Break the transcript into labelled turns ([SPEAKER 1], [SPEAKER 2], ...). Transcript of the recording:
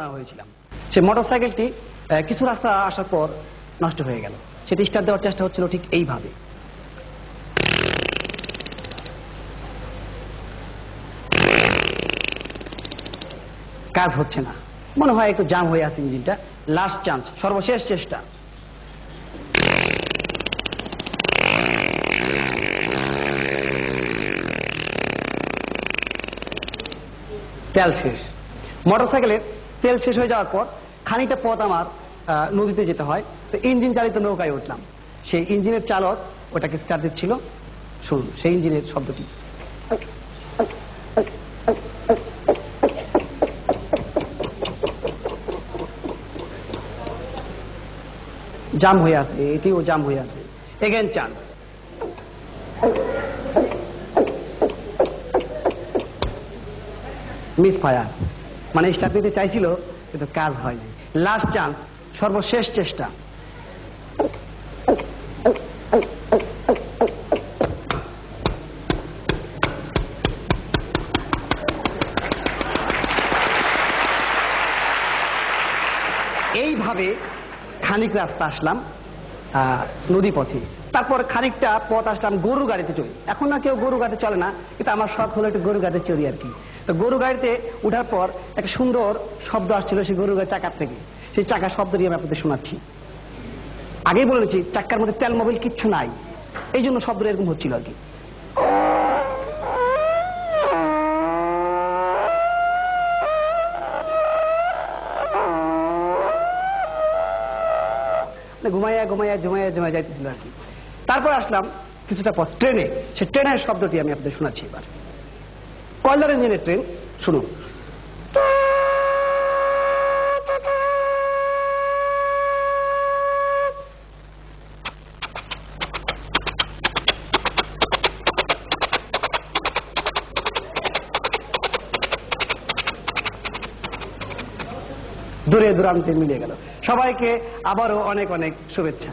[SPEAKER 1] হয়েছিলাম। সে মোটরসাইকেলটি কিছু রাস্তা আসার পর নষ্ট হয়ে গেল। সেটি স্টার্ট দেওয়ার চেষ্টা হচ্ছিল ঠিক এইভাবে। কাজ হচ্ছে না, মনে হয় একটু জাম হয়ে আছে ইঞ্জিনটা। লাস্ট চান্স, সর্বশেষ চেষ্টা। তেল শেষ। মোটরসাইকেলের তেল শেষ হয়ে যাওয়ার পর খানিকটা পথ আমার নদীতে যেতে হয়। তো ইঞ্জিন চালিত নৌকায় উঠলাম। সেই ইঞ্জিনের চালক ওটাকে স্টার্ট দিচ্ছিল। শুনুন সেই ইঞ্জিনের শব্দটি। জাম হয়ে আছে, এটিও জাম হয়ে আছে। Again chance. মিস ফায়ার, মানে স্টার্ট নিতে চাইছিল কিন্তু কাজ হয়নি। লাস্ট চান্স, সর্বশেষ চেষ্টা। এইভাবে খানিক রাস্তা আসলাম নদী পথে। তারপর খানিকটা পথ আসলাম গরু গাড়িতে চড়ি। এখন না কেউ গরু গাড়িতে চলে না, কিন্তু আমার শখ হলো একটু গরু গাড়িতে চড়ি আর কি। তো গরু গাড়িতে উঠার পর একটা সুন্দর শব্দ আসছিল সেই গরু গাড়ির চাকার থেকে। সেই চাকার শব্দটি আমি আপনাদের শোনাচ্ছি। আগেই বলেছি চাকার মধ্যে তেল মোবিল কিচ্ছু নাই, এই জন্য শব্দটা এরকম হচ্ছিল আর কি। ঘুমাইয়া ঘুমাইয়া ঝুমাইয়া ঝুমাইয়া যাইতেছিল আর কি। তারপর আসলাম কিছুটা পথ ট্রেনে। সে ট্রেনের শব্দটি আমি আপনাদের শোনাচ্ছি এবার। কয়লার ইঞ্জিনের ট্রেন, শুনুন। দূরে দূরান্তে মিলে গেল। সবাইকে আবারও অনেক অনেক শুভেচ্ছা।